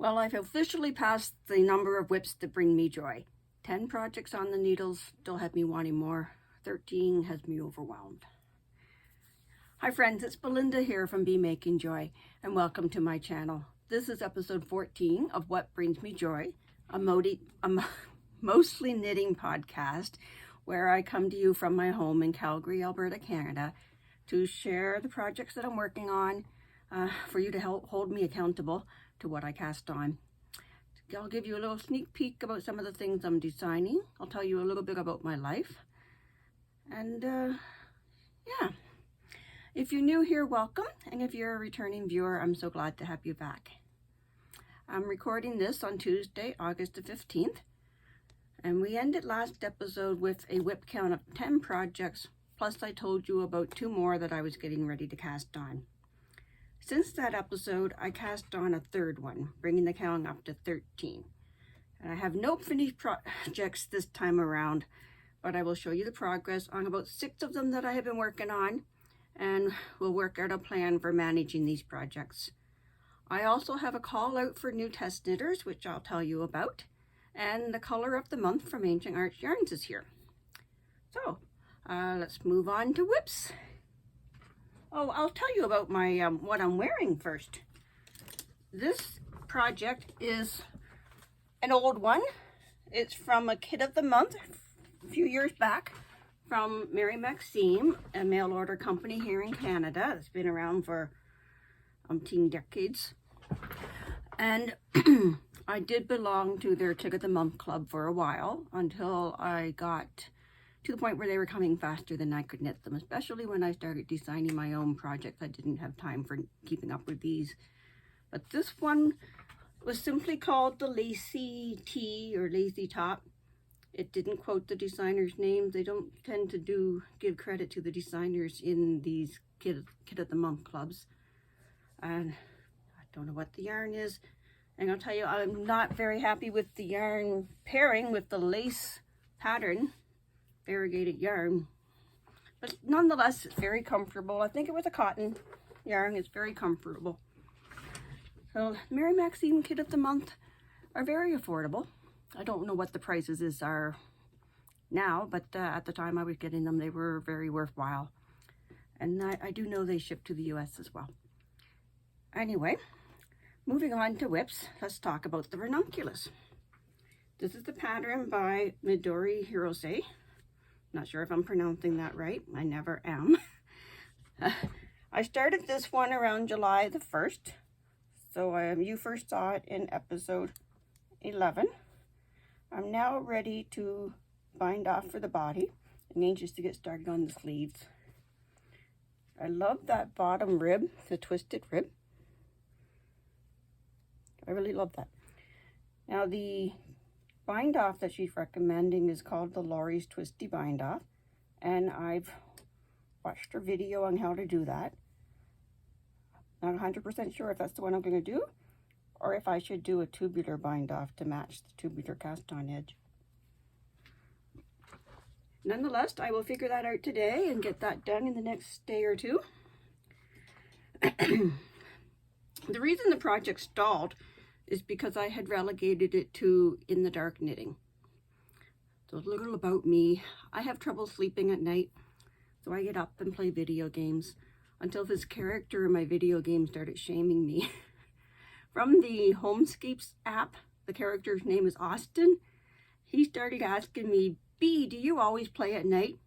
Well, I've officially passed the number of WIPs that bring me joy. 10 projects on the needles still have me wanting more. 13 has me overwhelmed. Hi friends, it's Belinda here from BMakingJoy, and welcome to my channel. This is episode 14 of What Brings Me Joy, a mostly knitting podcast where I come to you from my home in Calgary, Alberta, Canada, to share the projects that I'm working on, for you to help hold me accountable to what I cast on. I'll give you a little sneak peek about some of the things I'm designing. I'll tell you a little bit about my life. And yeah, if you're new here, welcome. And if you're a returning viewer, I'm so glad to have you back. I'm recording this on Tuesday, August the 15th. And we ended last episode with a WIP count of 10 projects. Plus I told you about 2 more that I was getting ready to cast on. Since that episode, I cast on a 3rd one, bringing the count up to 13. And I have no finished projects this time around, but I will show you the progress on about 6 of them that I have been working on, and we'll work out a plan for managing these projects. I also have a call out for new test knitters, which I'll tell you about, and the color of the month from Ancient Arts Yarns is here. So, let's move on to WIPs. Oh, I'll tell you about my what I'm wearing first. This project is an old one. It's from a kit of the month a few years back from Mary Maxime, a mail order company here in Canada. It's been around for umpteen decades. And I did belong to their Kit of the Month club for a while until I got to the point where they were coming faster than I could knit them, especially when I started designing my own projects. I didn't have time for keeping up with these. But this one was simply called the Lacy Tee or Lacy Top. It didn't quote the designer's names. They don't tend to give credit to the designers in these Kit of the Month clubs. And I don't know what the yarn is. And I'll tell you, I'm not very happy with the yarn pairing with the lace pattern. Variegated yarn, but nonetheless it's very comfortable. I think it was a cotton yarn. It's very comfortable. So Mary Maxime Kit of the Month are very affordable. I don't know what the prices are now, but at the time I was getting them, they were very worthwhile. And I do know they ship to the US as well. Anyway, moving on to WIPs, let's talk about the Ranunculus. This is the pattern by Midori Hirose. Not sure if I'm pronouncing that right. I never am. I started this one around July the 1st. So you first saw it in episode 11. I'm now ready to bind off for the body and anxious to get started on the sleeves. I love that bottom rib, the twisted rib. I really love that. Now the bind off that she's recommending is called the Laurie's Twisty Bind Off, and I've watched her video on how to do that. Not 100% sure if that's the one I'm going to do, or if I should do a tubular bind off to match the tubular cast on edge. Nonetheless, I will figure that out today and get that done in the next day or two. The reason the project stalled is because I had relegated it to in the dark knitting. So a little about me. I have trouble sleeping at night, so I get up and play video games until this character in my video game started shaming me. From the Homescapes app, the character's name is Austin. He started asking me, "B, do you always play at night?"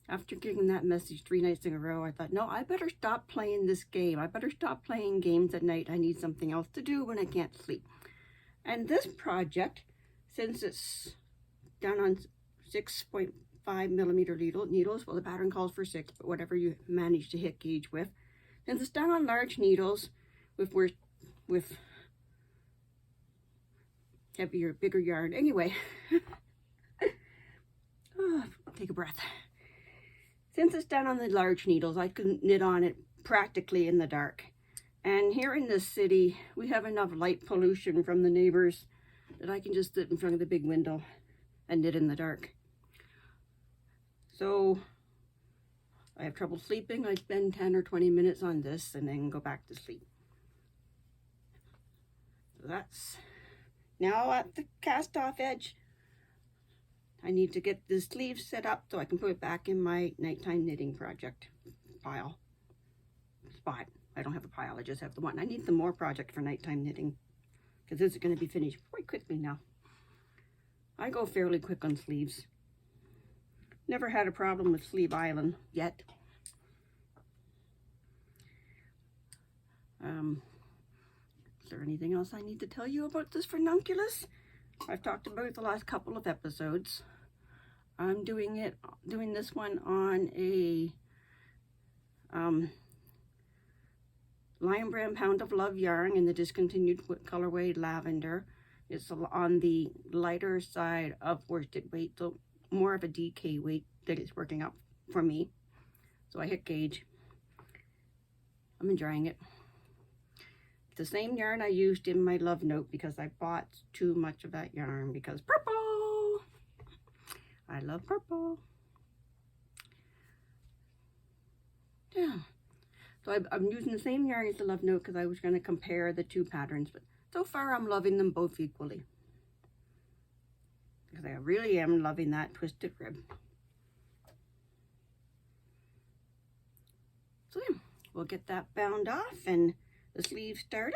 After getting that message 3 nights in a row, I thought, no, I better stop playing this game. I better stop playing games at night. I need something else to do when I can't sleep. And this project, since it's done on 6.5 millimeter needles, well, the pattern calls for 6, but whatever you manage to hit gauge with, since it's done on large needles with heavier, bigger yarn. Anyway, take a breath. Since it's done on the large needles, I can knit on it practically in the dark. And here in this city, we have enough light pollution from the neighbors that I can just sit in front of the big window and knit in the dark. So I have trouble sleeping. I spend 10 or 20 minutes on this and then go back to sleep. So that's now at the cast off edge. I need to get the sleeves set up so I can put it back in my nighttime knitting project pile spot. I don't have a pile, I just have the one. I need the more project for nighttime knitting because this is going to be finished quite quickly now. I go fairly quick on sleeves. Never had a problem with Sleeve Island yet. Is there anything else I need to tell you about this Ranunculus? I've talked about it the last couple of episodes. I'm doing this one on a Lion Brand Pound of Love yarn in the discontinued colorway Lavender. It's on the lighter side of worsted weight, so more of a DK weight that it's working out for me. So I hit gauge. I'm enjoying it. It's the same yarn I used in my love note because I bought too much of that yarn because purple. I love purple. Yeah. So I'm using the same yarn as the love note because I was going to compare the two patterns, but so far I'm loving them both equally. Because I really am loving that twisted rib. So yeah, we'll get that bound off and the sleeve started.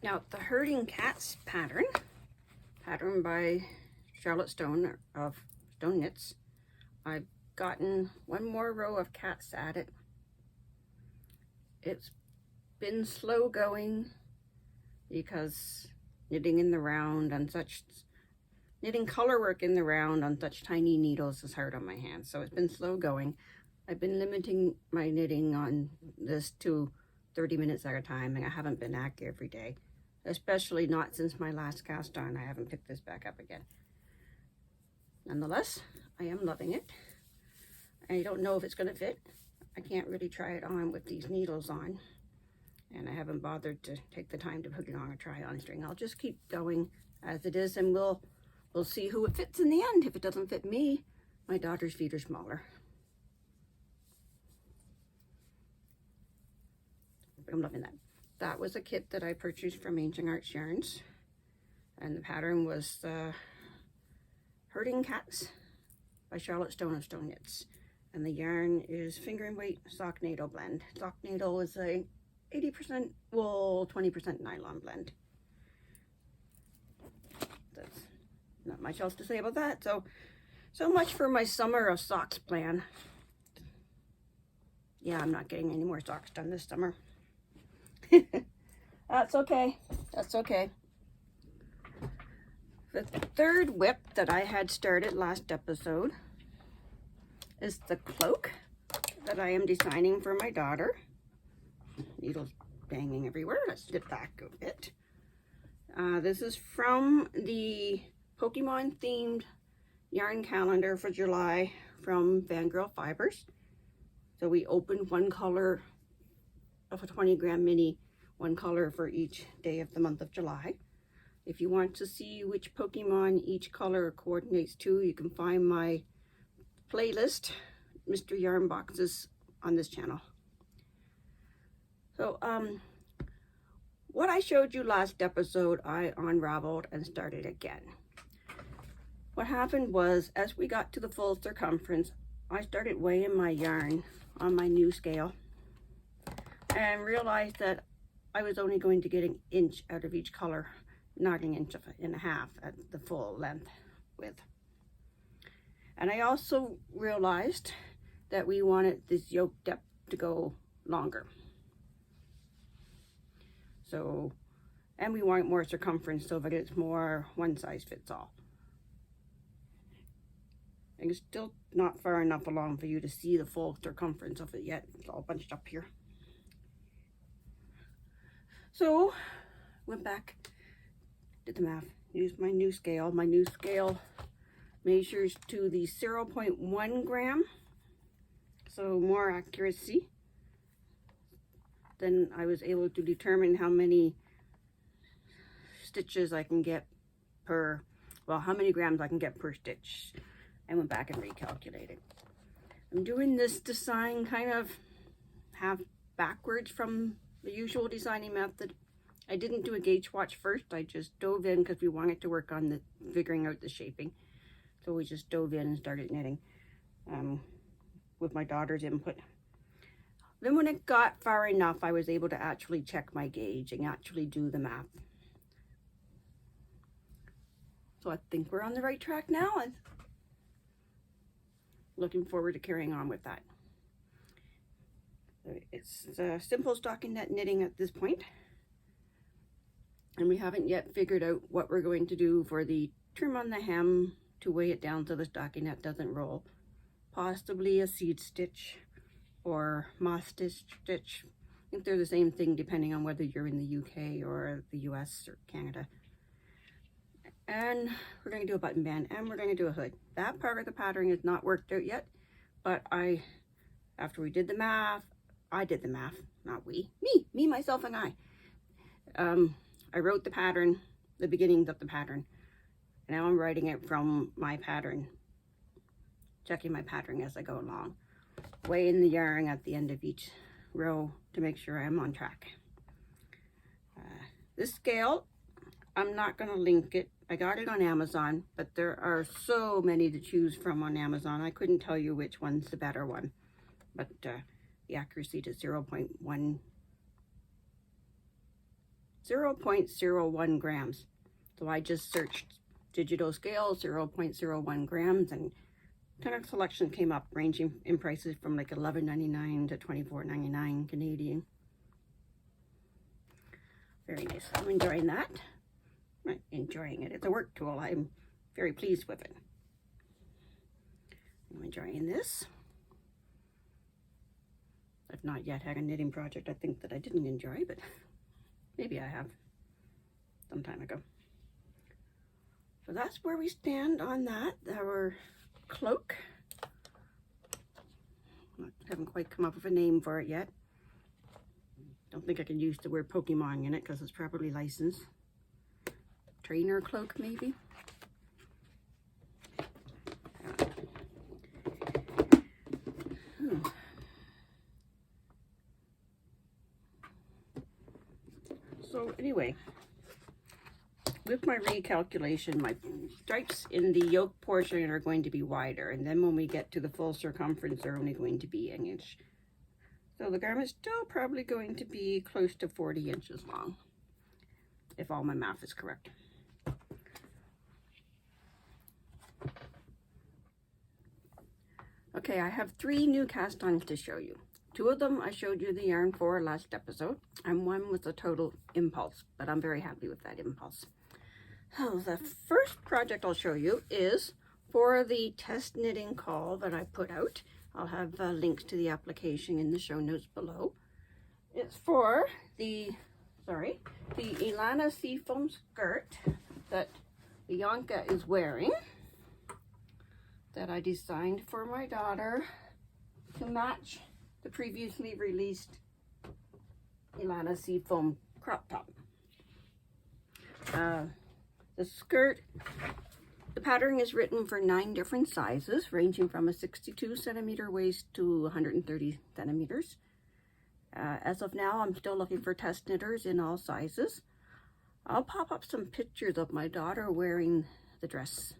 Now the Herding Cats pattern by Charlotte Stone of Stone Knits. I've gotten one more row of cats at it. It's been slow going because knitting in the round on such, knitting color work in the round on such tiny needles is hard on my hands. So it's been slow going. I've been limiting my knitting on this to 30 minutes at a time, and I haven't been active every day, especially not since my last cast on. I haven't picked this back up again. Nonetheless, I am loving it. I don't know if it's going to fit. I can't really try it on with these needles on, and I haven't bothered to take the time to put it on a try-on string. I'll just keep going as it is, and we'll see who it fits in the end. If it doesn't fit me, my daughter's feet are smaller. I'm loving that. That was a kit that I purchased from Ancient Arts Yarns, and the pattern was Herding Cats by Charlotte Stone of Stone Knits, and the yarn is Finger and Weight Sock Needle blend. Sock Needle is a 80% wool, 20% nylon blend. That's not much else to say about that. So much for my summer of socks plan. Yeah, I'm not getting any more socks done this summer. That's okay. That's okay. The third WIP that I had started last episode is the cloak that I am designing for my daughter. Needles banging everywhere. Let's get back a bit. This is from the Pokemon themed yarn calendar for July from Fangirl Fibers. So we opened one color of a 20-gram mini, one color for each day of the month of July. If you want to see which Pokemon each color coordinates to, you can find my playlist, Mystery Yarn Boxes, on this channel. So, what I showed you last episode, I unraveled and started again. What happened was, as we got to the full circumference, I started weighing my yarn on my new scale and realized that I was only going to get an inch out of each color, not an inch and a half at the full length width. And I also realized that we wanted this yoke depth to go longer. So, and we want more circumference so that it's more one size fits all. And it's still not far enough along for you to see the full circumference of it yet. It's all bunched up here. So, went back, did the math, used my new scale. My new scale measures to the 0.1 gram, so more accuracy. Then I was able to determine how many stitches I can get per, well, how many grams I can get per stitch. I went back and recalculated. I'm doing this design kind of half backwards from the usual designing method. I didn't do a gauge watch first. I just dove in because we wanted to work on the figuring out the shaping. So we just dove in and started knitting with my daughter's input. Then when it got far enough, I was able to actually check my gauge and actually do the math. So I think we're on the right track now. I'm looking forward to carrying on with that. It's simple stockinette knitting at this point. And we haven't yet figured out what we're going to do for the trim on the hem to weigh it down so the stockinette doesn't roll. Possibly a seed stitch or moss stitch. I think they're the same thing depending on whether you're in the UK or the US or Canada. And we're going to do a button band and we're going to do a hood. That part of the pattern is not worked out yet, but after we did the math, I did the math, not we, me, myself, and I. I wrote the pattern, the beginnings of the pattern. Now I'm writing it from my pattern, checking my pattern as I go along, weighing the yarn at the end of each row to make sure I'm on track. This scale, I'm not going to link it. I got it on Amazon, but there are so many to choose from on Amazon. I couldn't tell you which one's the better one, but the accuracy to 0.01 grams. So I just searched digital scale 0.01 grams and ton of selection came up ranging in prices from like $11.99 to $24.99 Canadian. Very nice. I'm enjoying that. I'm enjoying it. It's a work tool. I'm very pleased with it. I'm enjoying this. I've not yet had a knitting project I think that I didn't enjoy, but maybe I have some time ago. So that's where we stand on that. Our cloak. I haven't quite come up with a name for it yet. Don't think I can use the word Pokemon in it because it's probably licensed. Trainer cloak, maybe? So anyway, with my recalculation, my stripes in the yoke portion are going to be wider, and then when we get to the full circumference, they're only going to be an inch. So the garment's still probably going to be close to 40 inches long, if all my math is correct. Okay, I have 3 new cast-ons to show you. 2 of them I showed you the yarn for last episode, and 1 was a total impulse, but I'm very happy with that impulse. So the first project I'll show you is for the test knitting call that I put out. I'll have links to the application in the show notes below. It's for the Elana Sea Foam Skirt that Bianca is wearing, that I designed for my daughter to match the previously released Elana Sea Foam crop top. The skirt, the pattern is written for 9 different sizes, ranging from a 62 centimeter waist to 130 centimeters. As of now, I'm still looking for test knitters in all sizes. I'll pop up some pictures of my daughter wearing the dress.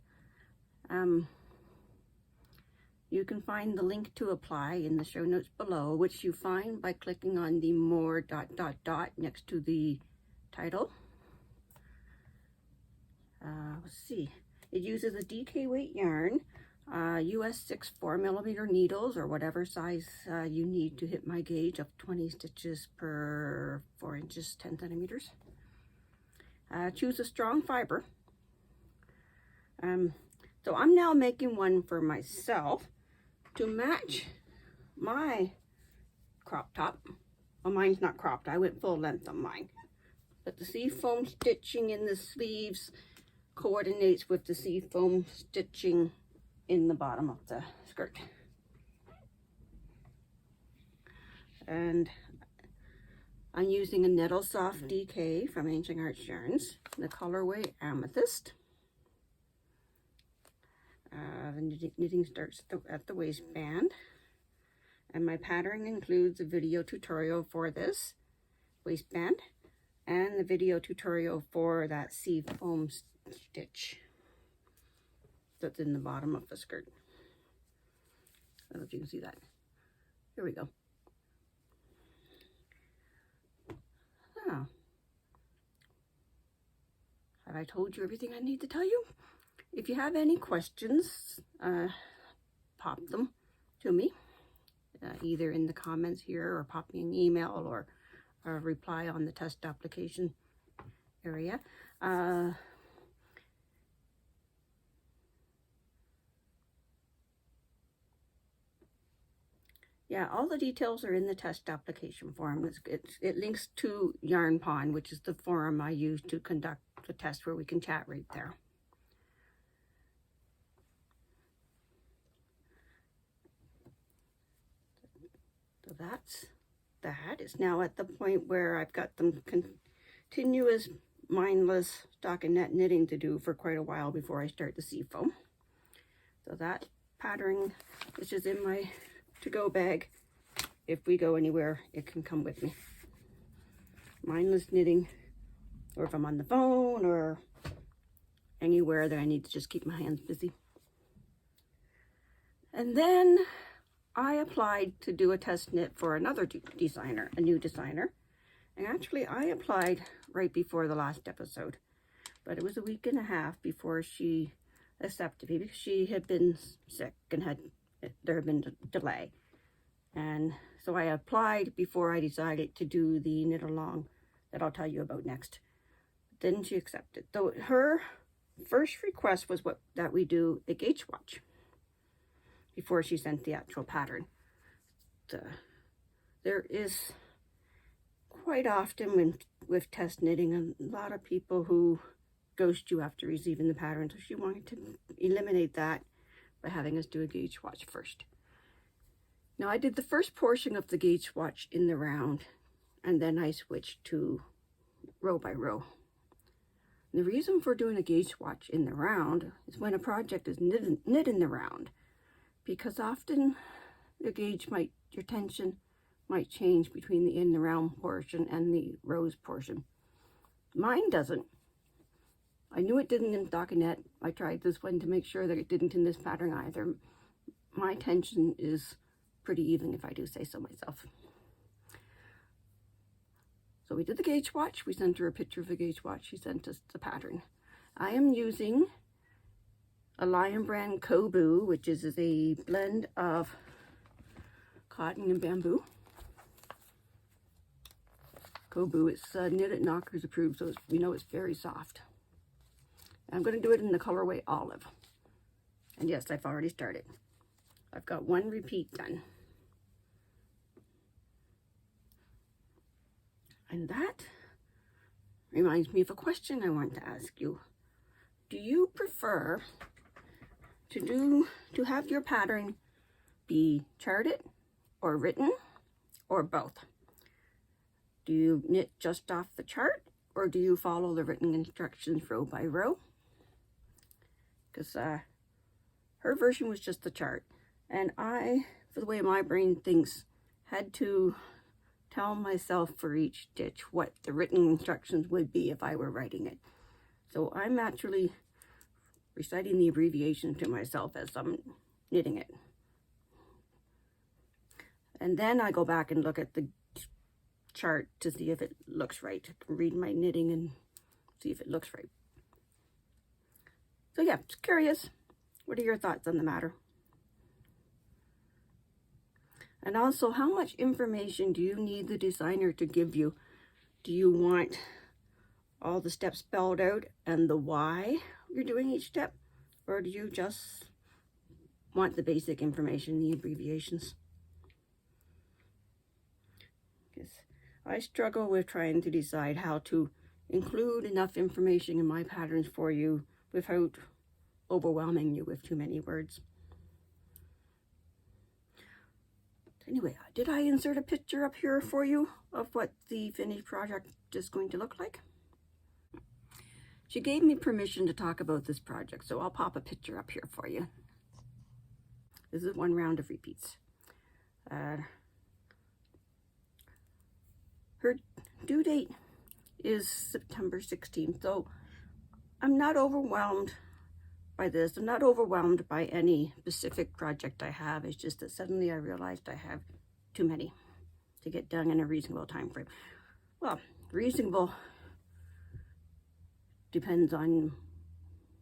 You can find the link to apply in the show notes below, which you find by clicking on the more ... next to the title. Let's see. It uses a DK weight yarn, US 6 4mm needles, or whatever size you need to hit my gauge of 20 stitches per 4 inches, 10 centimeters. Choose a strong fiber. So I'm now making one for myself to match my crop top. Well, mine's not cropped. I went full length on mine. But the sea foam stitching in the sleeves coordinates with the sea foam stitching in the bottom of the skirt. And I'm using a Nettle Soft DK from Ancient Arts Yarns, the colorway Amethyst. The knitting starts at the waistband, And my pattern includes a video tutorial for this waistband and the video tutorial for that Seafoam stitch that's in the bottom of the skirt. I don't know if you can see that. Here we go. Oh. Have I told you everything I need to tell you? If you have any questions, pop them to me, either in the comments here or pop me an email or a reply on the test application area. Yeah, all the details are in the test application form. It links to Yarn Pond, which is the forum I use to conduct the test where we can chat right there. So that's that. It's now at the point where I've got them continuous, mindless stockinette knitting to do for quite a while before I start the Seafoam. So that pattern is just in my to-go bag. If we go anywhere, it can come with me. Mindless knitting, or if I'm on the phone or anywhere that I need to just keep my hands busy. And then I applied to do a test knit for another designer, a new designer. And actually I applied right before the last episode, but it was a week and a half before she accepted me because she had been sick and there had been a delay. And so I applied before I decided to do the knit along that I'll tell you about next. Then she accepted. Though her first request was that we do a gauge watch before she sent the actual pattern. There is quite often with test knitting a lot of people who ghost you after receiving the pattern, so she wanted to eliminate that by having us do a gauge watch first. Now I did the first portion of the gauge watch in the round, and then I switched to row by row. And the reason for doing a gauge watch in the round is when a project is knit in the round, because often your your tension might change between the in the round portion and the rows portion. Mine doesn't. I knew it didn't in stockinette. I tried this one to make sure that it didn't in this pattern either. My tension is pretty even, if I do say so myself. So we did the gauge watch. We sent her a picture of the gauge watch. She sent us the pattern. I am using a Lion Brand Kobu, which is a blend of cotton and bamboo. Kobu is Knitted Knockers approved, so we know it's very soft. I'm going to do it in the colorway olive. And yes, I've already started. I've got one repeat done. And that reminds me of a question I want to ask you. Do you prefer to have your pattern be charted or written, or both? Do you knit just off the chart, or do you follow the written instructions row by row? Because her version was just the chart, and I, for the way my brain thinks, had to tell myself for each stitch what the written instructions would be if I were writing it. So I'm actually reciting the abbreviation to myself as I'm knitting it. And then I go back and look at the chart to see if it looks right. I can read my knitting and see if it looks right. So yeah, just curious. What are your thoughts on the matter? And also, how much information do you need the designer to give you? Do you want all the steps spelled out and the why you're doing each step? Or do you just want the basic information, the abbreviations? Because I struggle with trying to decide how to include enough information in my patterns for you without overwhelming you with too many words. Anyway, did I insert a picture up here for you of what the finished project is going to look like? She gave me permission to talk about this project, so I'll pop a picture up here for you. This is one round of repeats. Her due date is September 16th, so I'm not overwhelmed by this. I'm not overwhelmed by any specific project I have. It's just that suddenly I realized I have too many to get done in a reasonable time frame. Well, reasonable depends on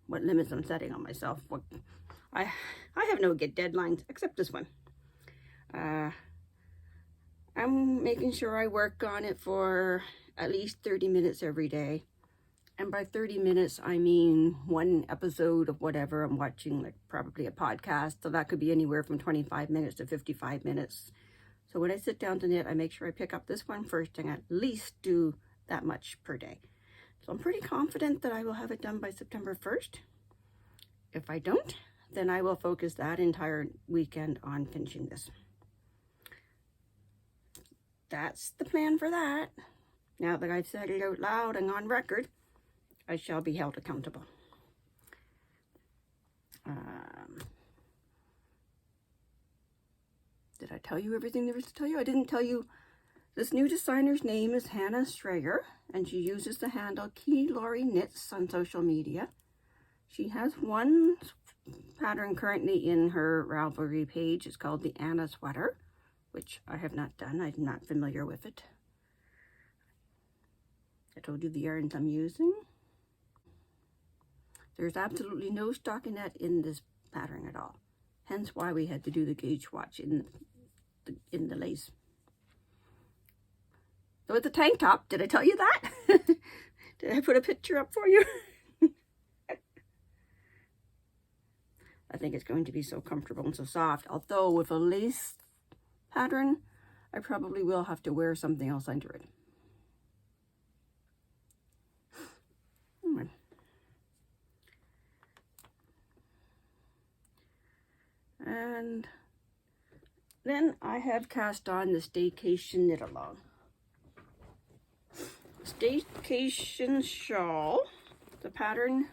what limits I'm setting on myself. I have no good deadlines except this one. I'm making sure I work on it for at least 30 minutes every day. And by 30 minutes, I mean one episode of whatever I'm watching, like probably a podcast. So that could be anywhere from 25 minutes to 55 minutes. So when I sit down to knit, I make sure I pick up this one first and at least do that much per day. So I'm pretty confident that I will have it done by September 1st. If I don't, then I will focus that entire weekend on finishing this. That's the plan for that. Now that I've said it out loud and on record, I shall be held accountable. Did I tell you everything there is to tell you? I didn't tell you. This new designer's name is Hannah Schrager, and she uses the handle Key Lori Knits on social media. She has one pattern currently in her Ravelry page. It's called the Anna Sweater, which I have not done. I'm not familiar with it. I told you the yarns I'm using. There's absolutely no stockinette in this pattern at all. Hence why we had to do the gauge swatch in the lace. So it's a tank top. Did I tell you that? Did I put a picture up for you? I think it's going to be so comfortable and so soft. Although with a lace pattern, I probably will have to wear something else under it. And then I have cast on the Staycation Knit Along. Staycation Shawl, the pattern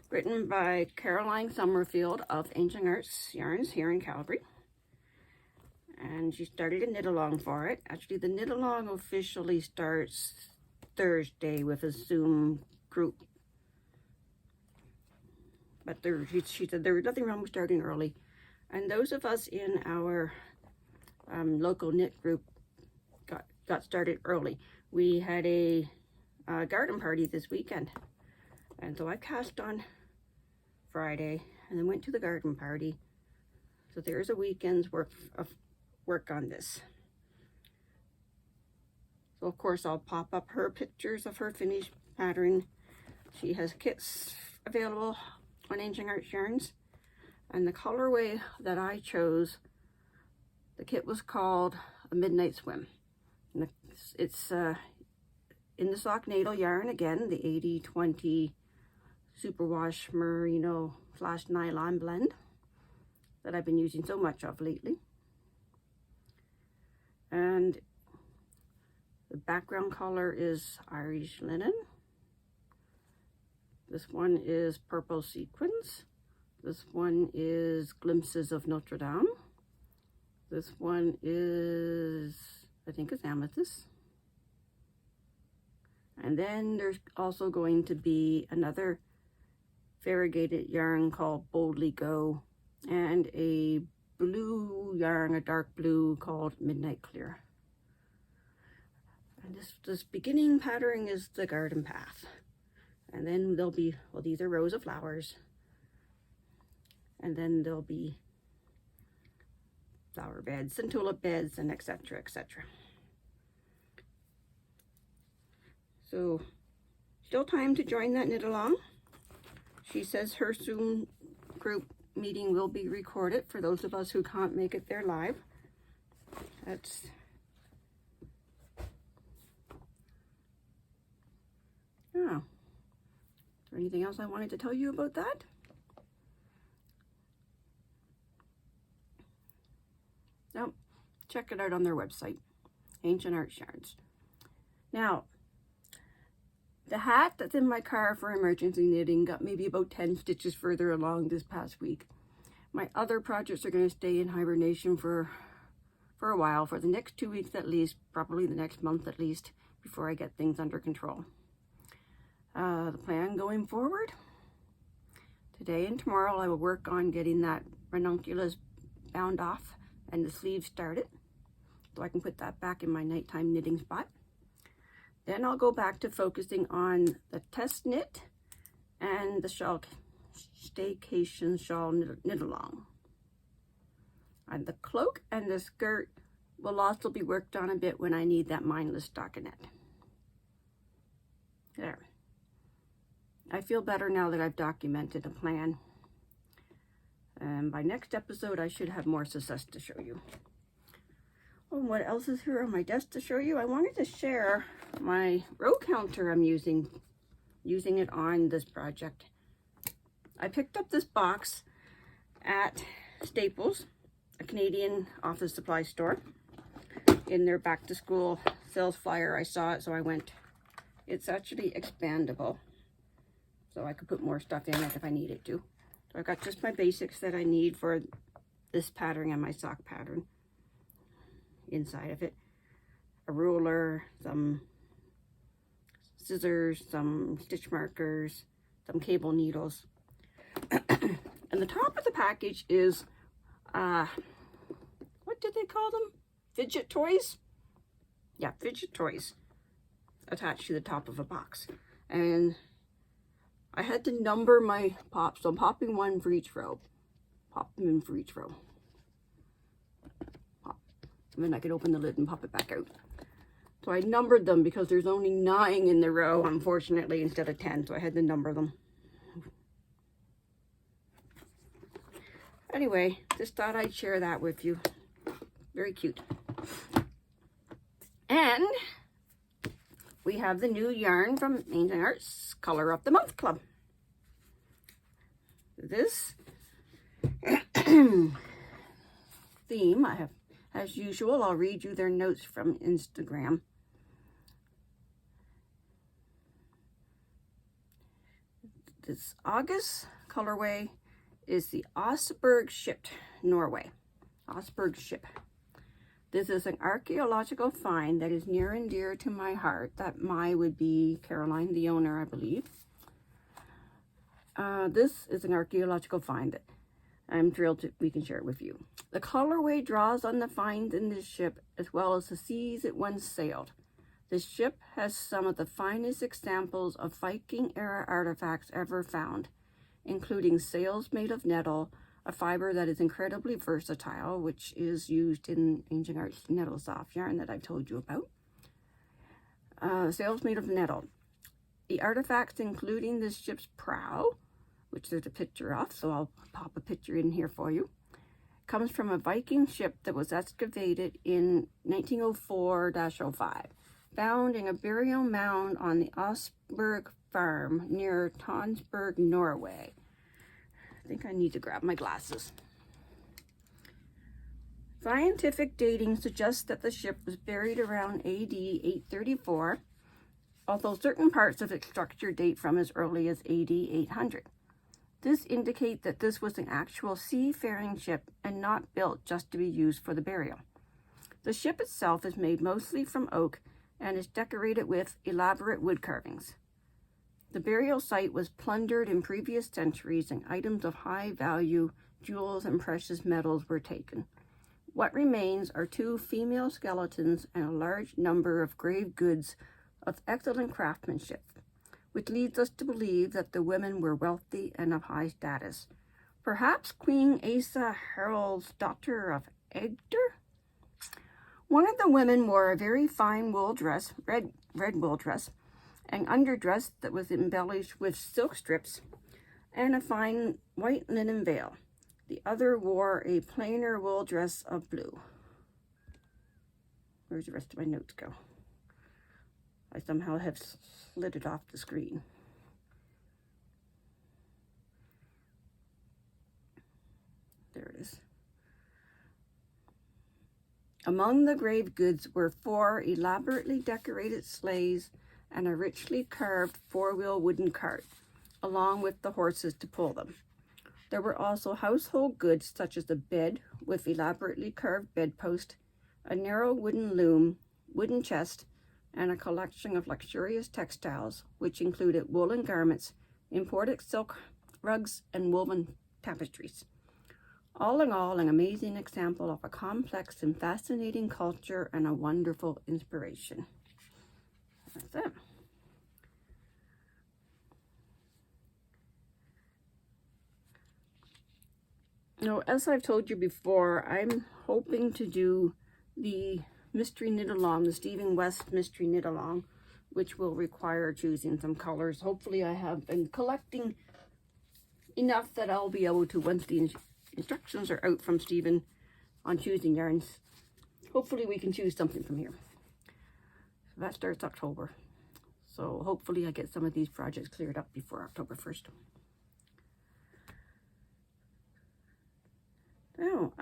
written by Caroline Summerfield of Ancient Arts Yarns here in Calgary. And she started a knit along for it. Actually, the knit along officially starts Thursday with a Zoom group. But she said there was nothing wrong with starting early. And those of us in our local knit group got started early. We had a garden party this weekend. And so I cast on Friday and then went to the garden party. So there's a weekend's work on this. So of course I'll pop up her pictures of her finished pattern. She has kits available on Ancient Arts Yarns. And the colorway that I chose, the kit was called a Midnight Swim. And it's in the sock natal yarn again, the 80/20 superwash merino / nylon blend that I've been using so much of lately. And the background color is Irish linen. This one is purple sequins. This one is Glimpses of Notre Dame. This one is, I think it's amethyst. And then there's also going to be another variegated yarn called Boldly Go, and a blue yarn, a dark blue, called Midnight Clear. And this beginning pattern is the garden path. And then there'll be, well, these are rows of flowers. And then there'll be flower beds and tulip beds and etc., etc. So, still time to join that knit along. She says her Zoom group meeting will be recorded for those of us who can't make it there live. That's oh. Is there anything else I wanted to tell you about that? No, check it out on their website, Ancient Arts Yarns. Now, the hat that's in my car for emergency knitting got maybe about 10 stitches further along this past week. My other projects are going to stay in hibernation for for a while, for the next 2 weeks at least, probably the next month at least, before I get things under control. The plan going forward, today and tomorrow I will work on getting that ranunculus bound off and the sleeves started, so I can put that back in my nighttime knitting spot. Then I'll go back to focusing on the test knit and the Staycation Shawl knit along. And the cloak and the skirt will also be worked on a bit when I need that mindless stockinette. There. I feel better now that I've documented a plan. And by next episode, I should have more success to show you. Oh, what else is here on my desk to show you? I wanted to share my row counter I'm using it on this project. I picked up this box at Staples, a Canadian office supply store. In their back to school sales flyer, I saw it, so I went. It's actually expandable, so I could put more stuff in it if I needed to. So I got just my basics that I need for this pattern and my sock pattern inside of it. A ruler, some scissors, some stitch markers, some cable needles. And the top of the package is, what did they call them? Fidget toys? Yeah, fidget toys attached to the top of a box. And I had to number my pops, so I'm popping one for each row. Pop them in for each row. Pop. And then I can open the lid and pop it back out. So I numbered them because there's only 9 in the row, unfortunately, instead of 10, so I had to number them. Anyway, just thought I'd share that with you. Very cute. And we have the new yarn from Amazing Arts, Color of the Month Club. This theme I have, as usual, I'll read you their notes from Instagram. This August colorway is the Osberg Ship, Norway. Osberg Ship. This is an archaeological find that is near and dear to my heart. That would be Caroline, the owner, I believe. This is an archaeological find that I'm thrilled we can share it with you. The colorway draws on the finds in this ship as well as the seas it once sailed. This ship has some of the finest examples of Viking-era artifacts ever found, including sails made of nettle, a fiber that is incredibly versatile, which is used in Ancient Arts nettle soft yarn that I've told you about. Sails made of nettle. The artifacts, including this ship's prow, which there's a picture of, so I'll pop a picture in here for you, comes from a Viking ship that was excavated in 1904-05, found in a burial mound on the Osberg farm near Tonsberg, Norway. I think I need to grab my glasses. Scientific dating suggests that the ship was buried around AD 834, although certain parts of its structure date from as early as AD 800. This indicates that this was an actual seafaring ship and not built just to be used for the burial. The ship itself is made mostly from oak and is decorated with elaborate wood carvings. The burial site was plundered in previous centuries and items of high value, jewels and precious metals were taken. What remains are 2 female skeletons and a large number of grave goods of excellent craftsmanship, which leads us to believe that the women were wealthy and of high status. Perhaps Queen Asa Harald's daughter of Egder? One of the women wore a very fine wool dress, red wool dress, an underdress that was embellished with silk strips, and a fine white linen veil. The other wore a plainer wool dress of blue. Where's the rest of my notes go? I somehow have slid it off the screen. There it is. Among the grave goods were 4 elaborately decorated sleighs and a richly carved 4-wheel wooden cart, along with the horses to pull them. There were also household goods such as a bed with elaborately carved bedpost, a narrow wooden loom, wooden chest, and a collection of luxurious textiles, which included woolen garments, imported silk rugs, and woven tapestries. All in all, an amazing example of a complex and fascinating culture and a wonderful inspiration. That's it. Now, as I've told you before, I'm hoping to do the mystery knit along, the Stephen West mystery knit along, which will require choosing some colors. Hopefully I have been collecting enough that I'll be able to, once the instructions are out from Stephen on choosing yarns, hopefully we can choose something from here. So that starts October. So hopefully I get some of these projects cleared up before October 1st. Oh,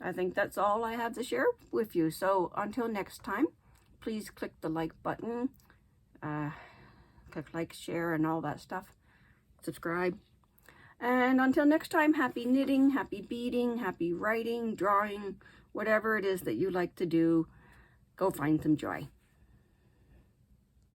I think that's all I have to share with you. So until next time, please click the like button, click like, share, and all that stuff. Subscribe. And until next time, happy knitting, happy beading, happy writing, drawing, whatever it is that you like to do, go find some joy.